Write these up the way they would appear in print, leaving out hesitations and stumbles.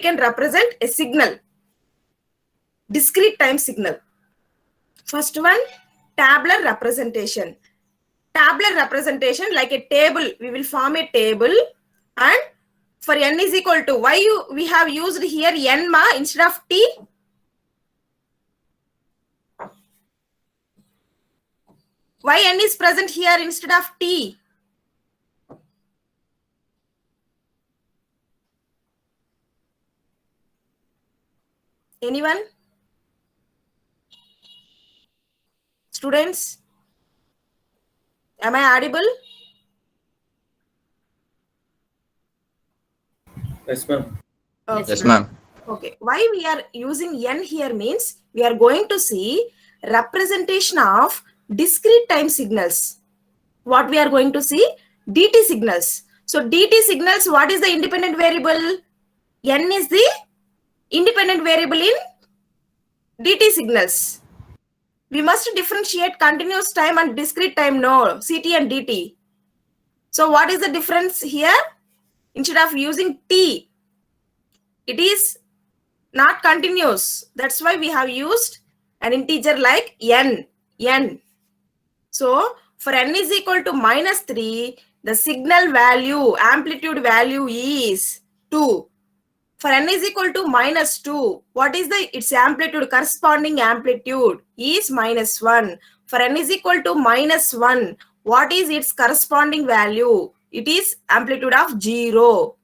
can represent a signal, discrete time signal. First one, tabular representation. Tabular representation, like a table, we will form a table, and for n is equal to, why we have used here n ma instead of t? Why n is present here instead of t? Anyone? Students? Am I audible? Yes, ma'am. Okay. Yes, ma'am. Okay. Why we are using n here means we are going to see representation of discrete time signals. What we are going to see? DT signals. So DT signals, what is the independent variable? N is the independent variable in DT signals. We must differentiate continuous time and discrete time, no, CT and DT. So what is the difference here? Instead of using T, it is not continuous. That's why we have used an integer like n. So for n is equal to -3, the signal value, amplitude value is 2. For n is equal to -2, what is its amplitude? Corresponding amplitude is -1. For n is equal to -1, what is its corresponding value? It is amplitude of 0.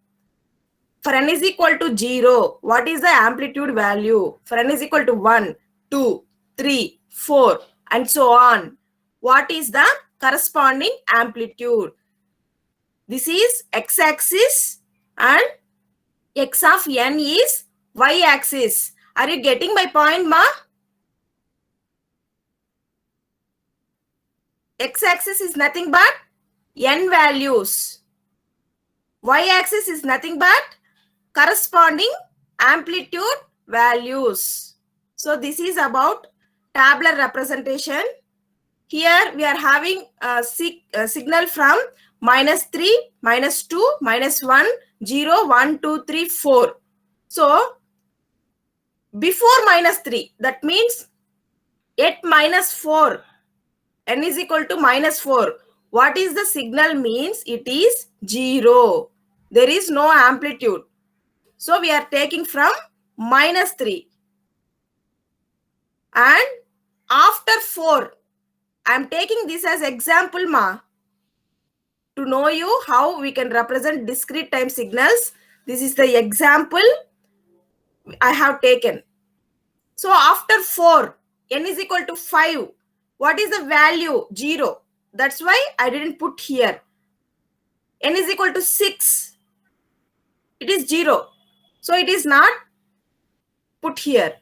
For n is equal to 0, what is the amplitude value? For n is equal to 1, 2, 3, 4, and so on. What is the corresponding amplitude? This is x-axis and x of n is y-axis. Are you getting my point, ma? X-axis is nothing but n values. Y-axis is nothing but corresponding amplitude values. So this is about tabular representation. Here we are having a signal from -3, -2, -1, 0, 1, 2, 3, 4. So before -3, that means at -4, n is equal to -4. What is the signal means? It is 0. There is no amplitude. So we are taking from -3. And after 4, I am taking this as example, ma, to know you how we can represent discrete time signals. This is the example I have taken. So after 4, n is equal to 5. What is the value? 0. That's why I didn't put here. N is equal to 6. It is 0. So it is not put here.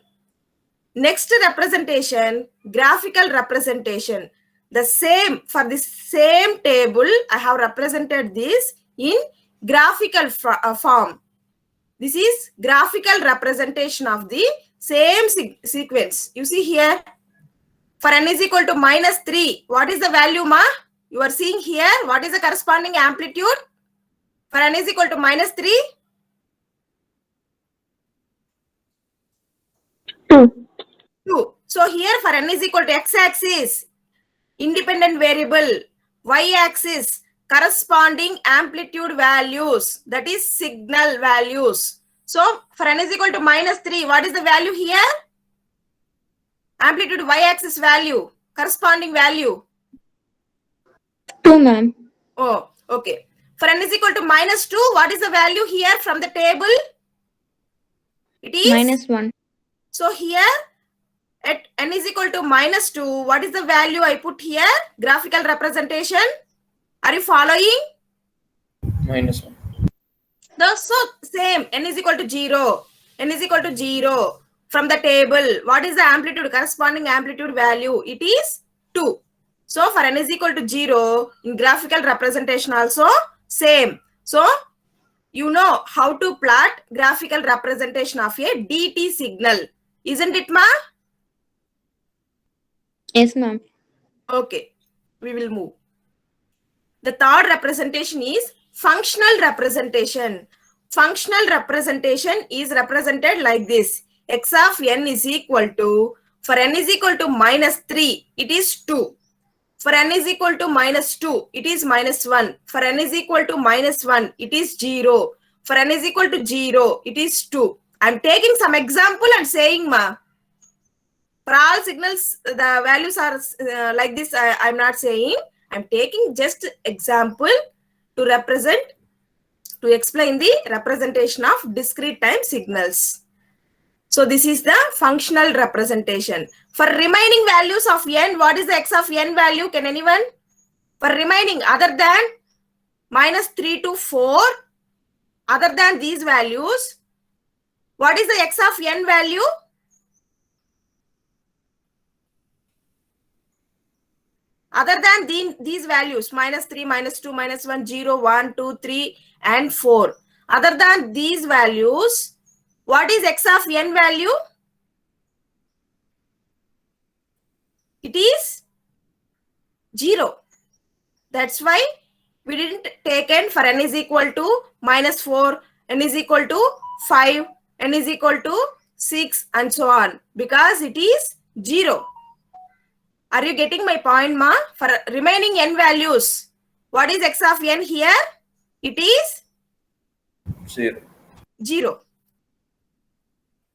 Next representation, graphical representation. The same, for this same table, I have represented this in graphical form. This is graphical representation of the same sequence. You see here, for n is equal to -3. What is the value, ma? You are seeing here. What is the corresponding amplitude? For n is equal to -3. 2. So here for n is equal to x-axis, independent variable, y-axis, corresponding amplitude values, that is signal values. So for n is equal to -3, what is the value here? Amplitude y-axis value, corresponding value. 2, ma'am. Oh, okay. For n is equal to -2, what is the value here from the table? It is -1. So here at n is equal to -2, what is the value I put here? Graphical representation. Are you following? -1. So same, n is equal to 0. N is equal to 0. From the table, what is the amplitude, corresponding amplitude value? It is 2. So for n is equal to 0, in graphical representation also same. So you know how to plot graphical representation of a DT signal. Isn't it, ma? Yes, ma'am. Okay, we will move. The third representation is functional representation. functional representation is represented like this. X of n is equal to, for n is equal to minus 3, it is 2. For n is equal to minus 2, it is minus 1. For n is equal to minus 1, it is 0. For n is equal to 0, it is 2. I'm taking some example and saying, ma, for all signals, the values are like this. I'm not saying. I'm taking just example to represent, to explain the representation of discrete time signals. So this is the functional representation. For remaining values of n, what is the x of n value? Can anyone? For remaining other than minus 3 to 4, other than these values, what is the x of n value? Other than these values, minus 3, minus 2, minus 1, 0, 1, 2, 3, and 4. Other than these values, what is x of n value? It is 0. That's why we didn't take n for n is equal to minus 4, n is equal to 5, n is equal to 6, and so on, because it is 0. Are you getting my point, ma? For remaining n values, what is x of n here? It is 0.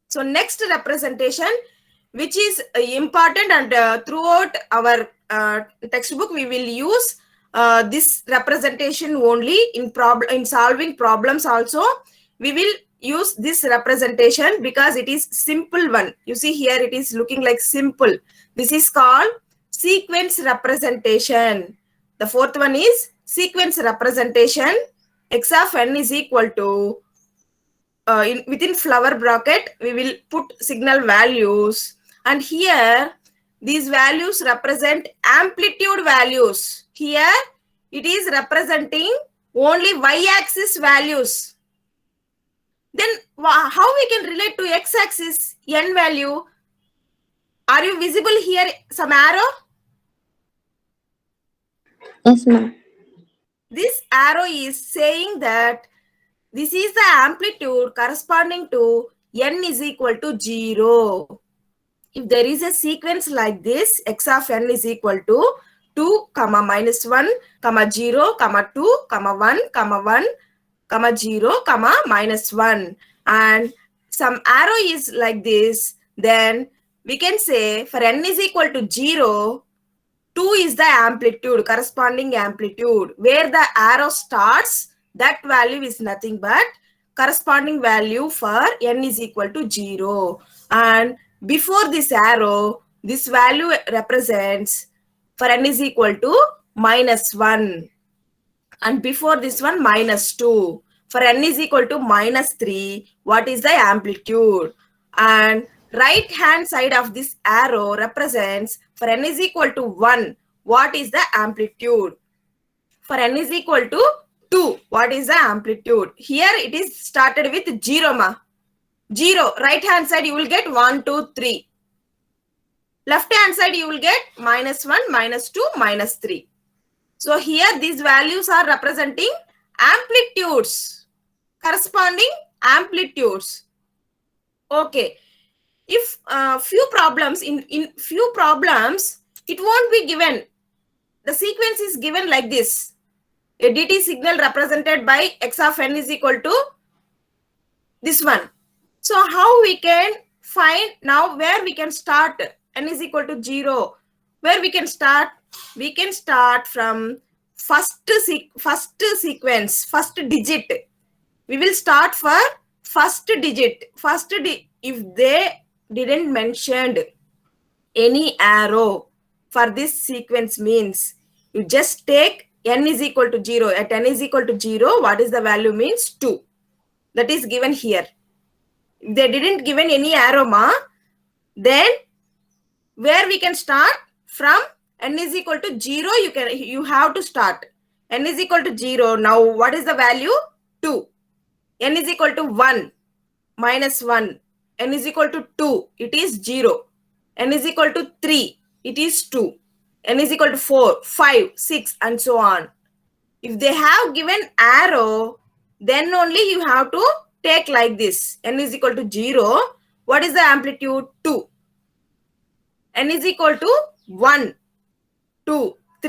So next representation, which is important, and throughout our textbook, we will use this representation only in solving problems also. We will use this representation because it is simple one. You see here, it is looking like simple. This is called sequence representation. The fourth one is sequence representation. X of n is equal to, within flower bracket, we will put signal values. And here, these values represent amplitude values. Here, it is representing only y-axis values. Then, how we can relate to x-axis n value? Are you visible here, some arrow? Yes, ma'am. This arrow is saying that this is the amplitude corresponding to n is equal to 0. If there is a sequence like this, x of n is equal to 2, minus 1, 0, 2, 1, 1, 0, minus 1. And some arrow is like this, then we can say for n is equal to 0, 2 is the amplitude, corresponding amplitude. Where the arrow starts, that value is nothing but corresponding value for n is equal to 0. And before this arrow, this value represents for n is equal to minus 1. And before this one, minus 2. For n is equal to minus 3, what is the amplitude? And right hand side of this arrow represents for n is equal to 1, what is the amplitude? For n is equal to 2, what is the amplitude? Here it is started with 0, ma. 0. Right hand side you will get 1, 2, 3. Left hand side you will get minus 1, minus 2, minus 3. So here these values are representing amplitudes, corresponding amplitudes. Okay. If few problems, in few problems, it won't be given. The sequence is given like this. A DT signal represented by x of n is equal to this one. So how we can find now where we can start n is equal to 0? Where we can start? We can start from first sequence, first digit. We will start for first digit. If they didn't mention any arrow for this sequence, means you just take n is equal to 0. At n is equal to 0, what is the value means 2. That is given here. If they didn't given any arrow, ma, then where we can start from n is equal to 0, you have to start. N is equal to 0. Now what is the value? 2. N is equal to 1, minus 1. N is equal to 2, it is 0. N is equal to 3, it is 2. N is equal to 4, 5, 6, and so on. If they have given arrow, then only you have to take like this. N is equal to 0. What is the amplitude? 2. N is equal to 1, 2.